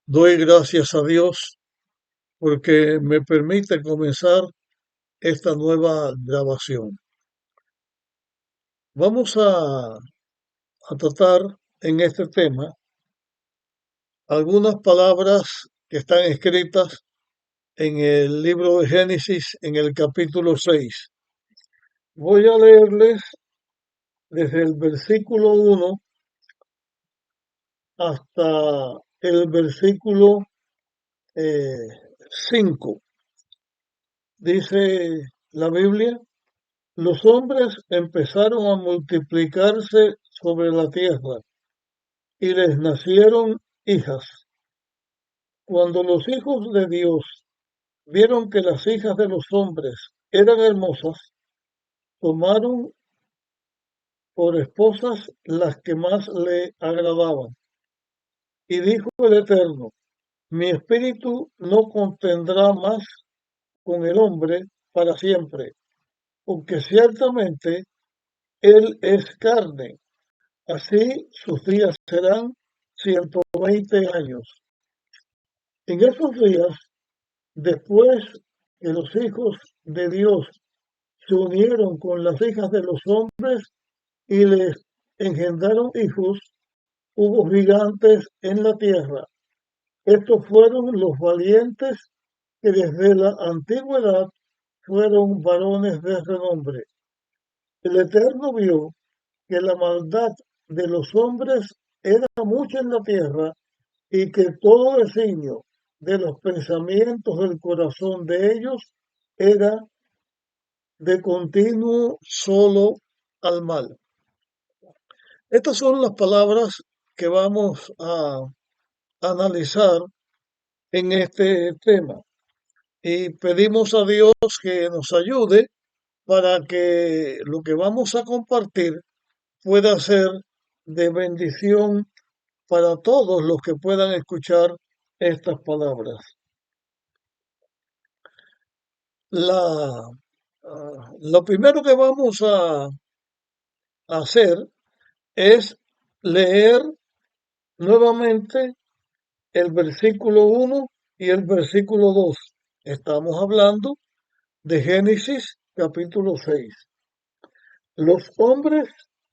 Doy gracias a Dios porque me permite comenzar esta nueva grabación. Vamos a tratar en este tema algunas palabras que están escritas en el libro de Génesis en el capítulo 6. Voy a leerles desde el versículo 1 hasta el versículo eh, 5. Dice la Biblia: los hombres empezaron a multiplicarse sobre la tierra y les nacieron hijas. Cuando los hijos de Dios vieron que las hijas de los hombres eran hermosas, tomaron por esposas las que más le agradaban. Y dijo el Eterno: mi espíritu no contendrá más con el hombre para siempre, porque ciertamente él es carne. Así sus días serán 120 años. En esos días, después que los hijos de Dios se unieron con las hijas de los hombres y les engendraron hijos, hubo gigantes en la tierra. Estos fueron los valientes que desde la antigüedad fueron varones de renombre. El Eterno vio que la maldad de los hombres era mucha en la tierra y que todo designio de los pensamientos del corazón de ellos era de continuo solo al mal. Estas son las palabras que vamos a analizar en este tema y pedimos a Dios que nos ayude para que lo que vamos a compartir pueda ser de bendición para todos los que puedan escuchar estas palabras. La, lo primero que vamos a hacer es leer nuevamente el versículo 1 y el versículo 2. Estamos hablando de Génesis capítulo 6. Los hombres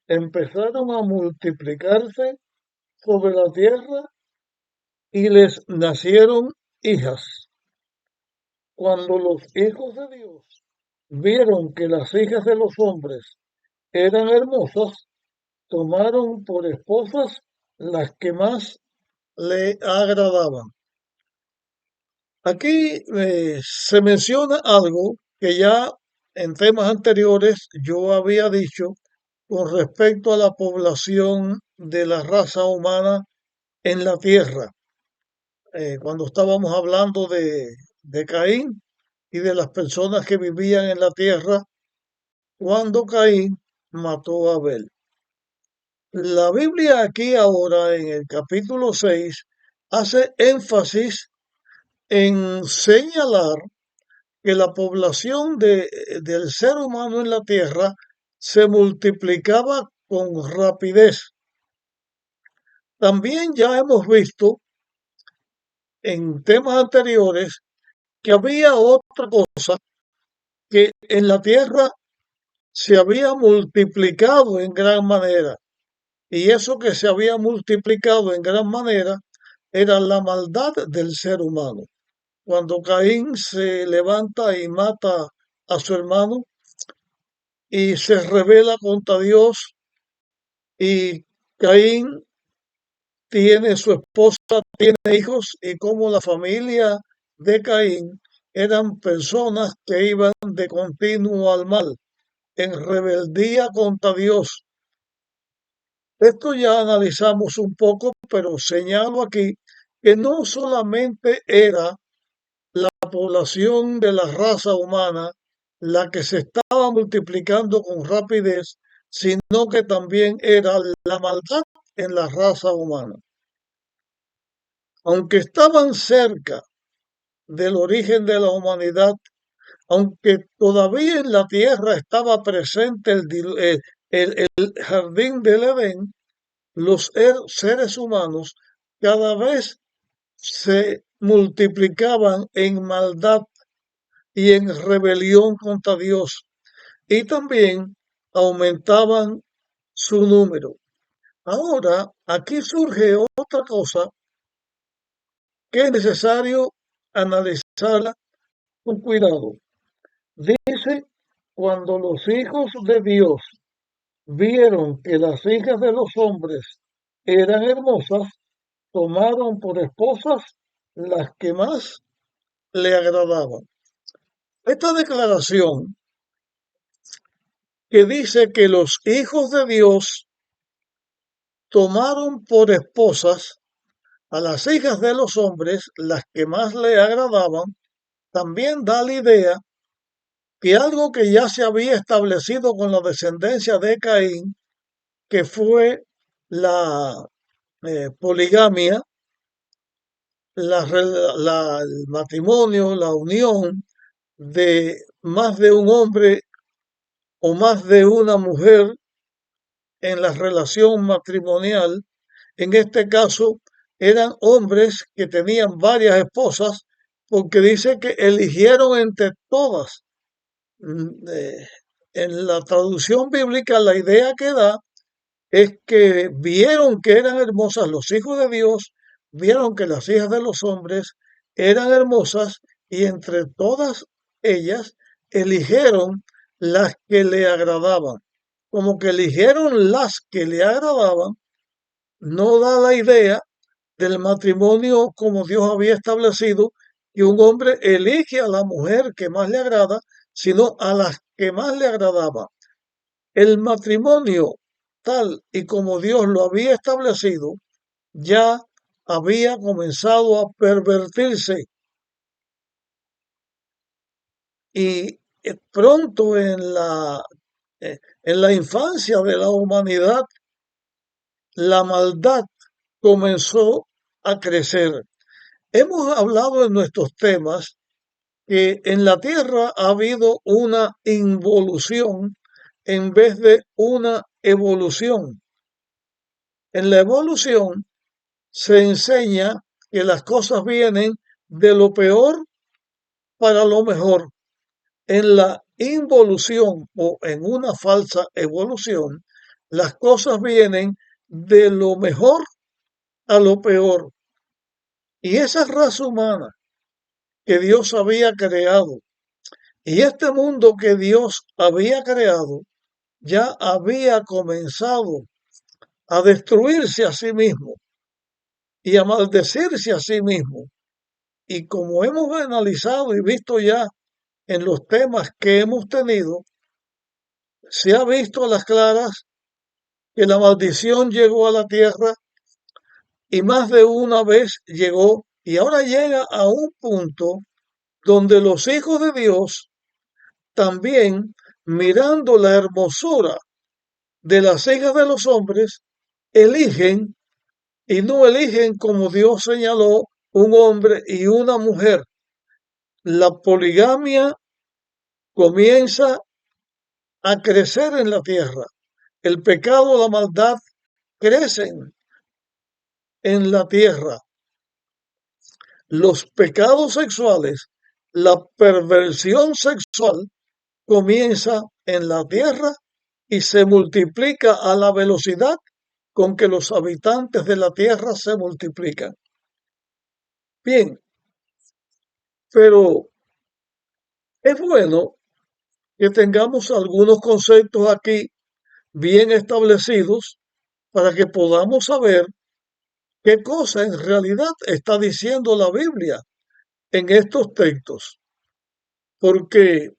empezaron a multiplicarse sobre la tierra y les nacieron hijas. Cuando los hijos de Dios vieron que las hijas de los hombres eran hermosas, tomaron por esposas las que más le agradaban. Aquí se menciona algo que ya en temas anteriores yo había dicho con respecto a la población de la raza humana en la tierra, cuando estábamos hablando de Caín y de las personas que vivían en la tierra cuando Caín mató a Abel. La Biblia aquí ahora en el capítulo 6 hace énfasis en señalar que la población del ser humano en la tierra se multiplicaba con rapidez. También ya hemos visto en temas anteriores que había otra cosa que en la tierra se había multiplicado en gran manera. Y eso que se había multiplicado en gran manera era la maldad del ser humano. Cuando Caín se levanta y mata a su hermano y se rebela contra Dios, y Caín tiene su esposa, tiene hijos, y como la familia de Caín eran personas que iban de continuo al mal, en rebeldía contra Dios. Esto ya analizamos un poco, pero señalo aquí que no solamente era la población de la raza humana la que se estaba multiplicando con rapidez, sino que también era la maldad en la raza humana. Aunque estaban cerca del origen de la humanidad, aunque todavía en la tierra estaba presente el jardín del Edén, los seres humanos cada vez se multiplicaban en maldad y en rebelión contra Dios, y también aumentaban su número. Ahora, aquí surge otra cosa que es necesario analizarla con cuidado. Dice, cuando los hijos de Dios vieron que las hijas de los hombres eran hermosas, tomaron por esposas las que más le agradaban. Esta declaración que dice que los hijos de Dios tomaron por esposas a las hijas de los hombres, las que más le agradaban, también da la idea que algo que ya se había establecido con la descendencia de Caín, que fue la poligamia, el matrimonio, la unión de más de un hombre o más de una mujer en la relación matrimonial. En este caso eran hombres que tenían varias esposas porque dice que eligieron entre todas. En la traducción bíblica la idea que da es que vieron que eran hermosas los hijos de Dios, vieron que las hijas de los hombres eran hermosas y entre todas ellas eligieron las que le agradaban. Como que eligieron las que le agradaban, no da la idea del matrimonio como Dios había establecido, que un hombre elige a la mujer que más le agrada, sino a las que más le agradaba. El matrimonio, tal y como Dios lo había establecido, ya había comenzado a pervertirse y pronto en la infancia de la humanidad, la maldad comenzó a crecer. Hemos hablado en nuestros temas que en la Tierra ha habido una involución en vez de una evolución. En la evolución se enseña que las cosas vienen de lo peor para lo mejor. En la involución o en una falsa evolución, las cosas vienen de lo mejor a lo peor. Y esa raza humana que Dios había creado y este mundo que Dios había creado ya había comenzado a destruirse a sí mismo y a maldecirse a sí mismo. Y como hemos analizado y visto ya en los temas que hemos tenido, se ha visto a las claras que la maldición llegó a la tierra y más de una vez llegó y ahora llega a un punto donde los hijos de Dios también, mirando la hermosura de las hijas de los hombres, eligen y no eligen como Dios señaló un hombre y una mujer. La poligamia comienza a crecer en la tierra. El pecado, la maldad crecen en la tierra. Los pecados sexuales, la perversión sexual comienza en la tierra y se multiplica a la velocidad con que los habitantes de la tierra se multiplican. Bien, pero es bueno que tengamos algunos conceptos aquí bien establecidos para que podamos saber qué cosa en realidad está diciendo la Biblia en estos textos. Porque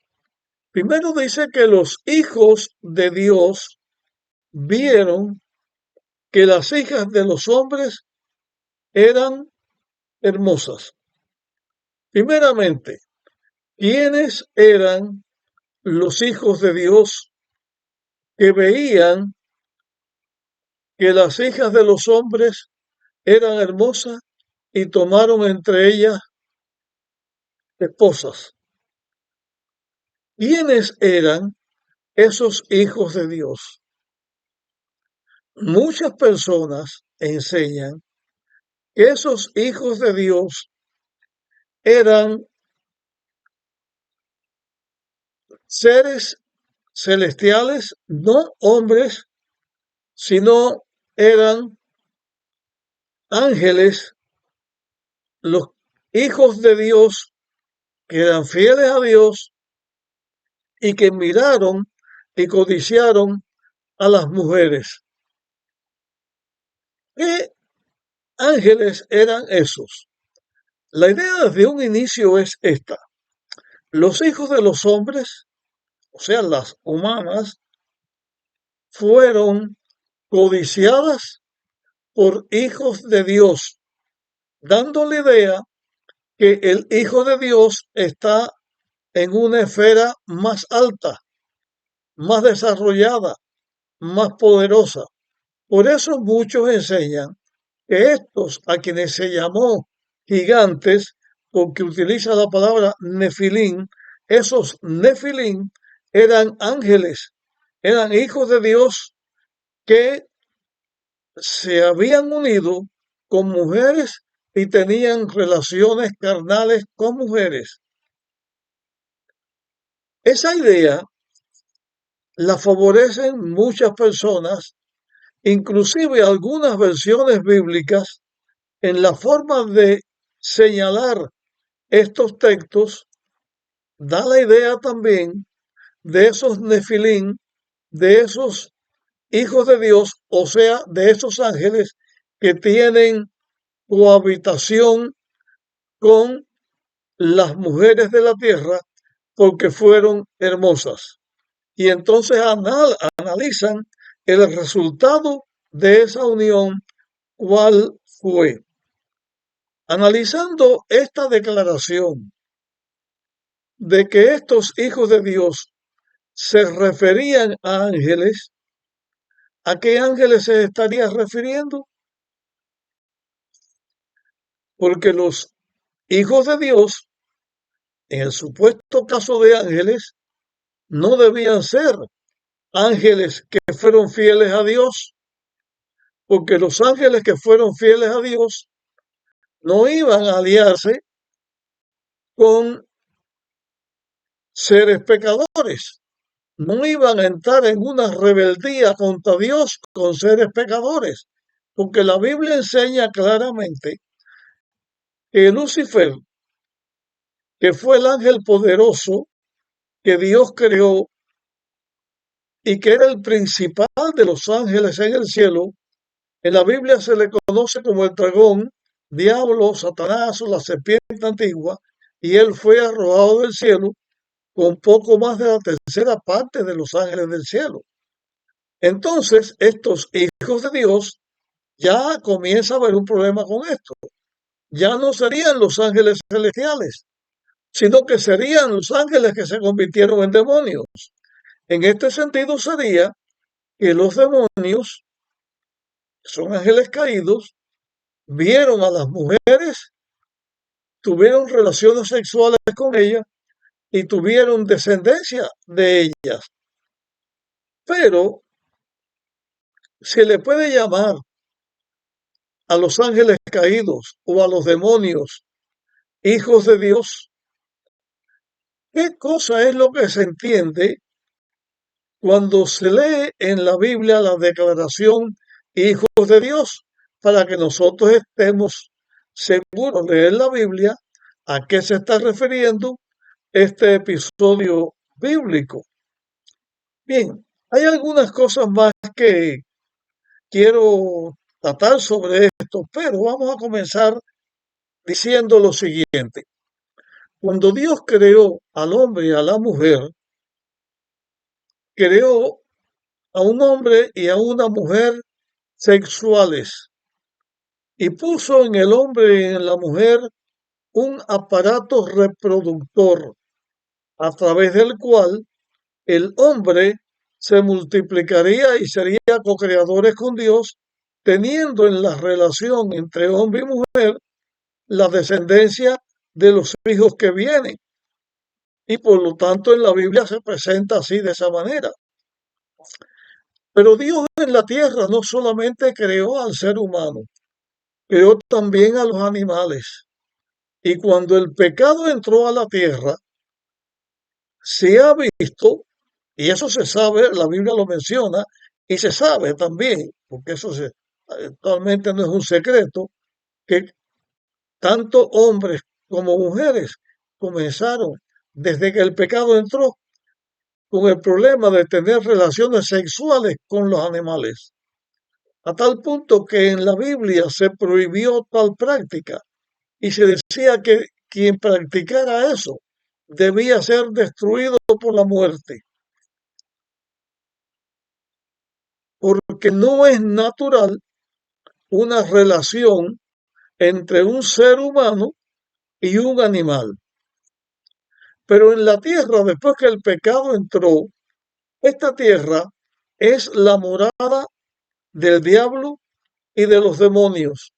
primero dice que los hijos de Dios vieron que las hijas de los hombres eran hermosas. Primeramente, ¿quiénes eran los hijos de Dios que veían que las hijas de los hombres eran hermosas y tomaron entre ellas esposas? ¿Quiénes eran esos hijos de Dios? Muchas personas enseñan que esos hijos de Dios eran seres celestiales, no hombres, sino eran ángeles, los hijos de Dios que eran fieles a Dios y que miraron y codiciaron a las mujeres. ¿Qué ángeles eran esos? La idea desde un inicio es esta. Los hijos de los hombres, o sea, las humanas, fueron codiciadas por hijos de Dios, dando la idea que el Hijo de Dios está en una esfera más alta, más desarrollada, más poderosa. Por eso muchos enseñan que estos a quienes se llamó gigantes, porque utiliza la palabra nefilín, esos nefilín eran ángeles, eran hijos de Dios que se habían unido con mujeres y tenían relaciones carnales con mujeres. Esa idea la favorecen muchas personas, inclusive algunas versiones bíblicas, en la forma de señalar estos textos, da la idea también de esos nefilín, de esos hijos de Dios, o sea, de esos ángeles que tienen cohabitación con las mujeres de la tierra porque fueron hermosas. Y entonces analizan el resultado de esa unión, cuál fue. Analizando esta declaración de que estos hijos de Dios se referían a ángeles, ¿a qué ángeles se estaría refiriendo? Porque los hijos de Dios, en el supuesto caso de ángeles, no debían ser ángeles que fueron fieles a Dios, porque los ángeles que fueron fieles a Dios no iban a aliarse con seres pecadores, no iban a entrar en una rebeldía contra Dios con seres pecadores, porque la Biblia enseña claramente que Lucifer, que fue el ángel poderoso que Dios creó y que era el principal de los ángeles en el cielo, en la Biblia se le conoce como el dragón, diablo, Satanás o la serpiente antigua, y él fue arrojado del cielo con poco más de la tercera parte de los ángeles del cielo. Entonces, estos hijos de Dios ya comienza a haber un problema con esto. Ya no serían los ángeles celestiales, sino que serían los ángeles que se convirtieron en demonios. En este sentido sería que los demonios, que son ángeles caídos, vieron a las mujeres, tuvieron relaciones sexuales con ellas y tuvieron descendencia de ellas. Pero se le puede llamar a los ángeles caídos o a los demonios hijos de Dios. ¿Qué cosa es lo que se entiende cuando se lee en la Biblia la declaración hijos de Dios? Para que nosotros estemos seguros de leer la Biblia, a qué se está refiriendo este episodio bíblico. Bien, hay algunas cosas más que quiero tratar sobre esto, pero vamos a comenzar diciendo lo siguiente. Cuando Dios creó al hombre y a la mujer, creó a un hombre y a una mujer sexuales y puso en el hombre y en la mujer un aparato reproductor a través del cual el hombre se multiplicaría y sería co-creadores con Dios, teniendo en la relación entre hombre y mujer la descendencia de los hijos que vienen. Y por lo tanto en la Biblia se presenta así de esa manera. Pero Dios en la tierra no solamente creó al ser humano, creó también a los animales. Y cuando el pecado entró a la tierra, se ha visto, y eso se sabe, la Biblia lo menciona, y se sabe también, porque actualmente no es un secreto, que tanto hombres como mujeres comenzaron desde que el pecado entró con el problema de tener relaciones sexuales con los animales, a tal punto que en la Biblia se prohibió tal práctica y se decía que quien practicara eso debía ser destruido por la muerte, porque no es natural una relación entre un ser humano y un animal. Pero en la tierra, después que el pecado entró, esta tierra es la morada del diablo y de los demonios.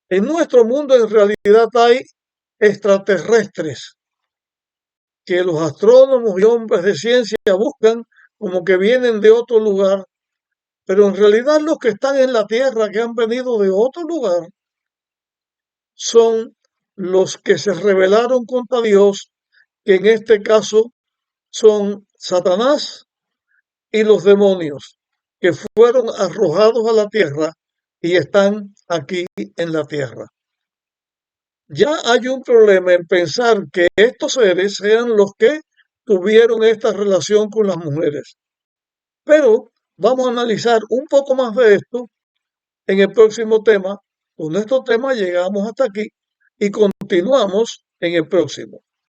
En nuestro mundo en realidad hay extraterrestres que los astrónomos y hombres de ciencia buscan como que vienen de otro lugar, pero en realidad los que están en la tierra, que han venido de otro lugar, son los que se rebelaron contra Dios, que en este caso son Satanás y los demonios, que fueron arrojados a la tierra y están aquí en la tierra. Ya hay un problema en pensar que estos seres sean los que tuvieron esta relación con las mujeres. Pero vamos a analizar un poco más de esto en el próximo tema. Con nuestro tema llegamos hasta aquí y continuamos en el próximo.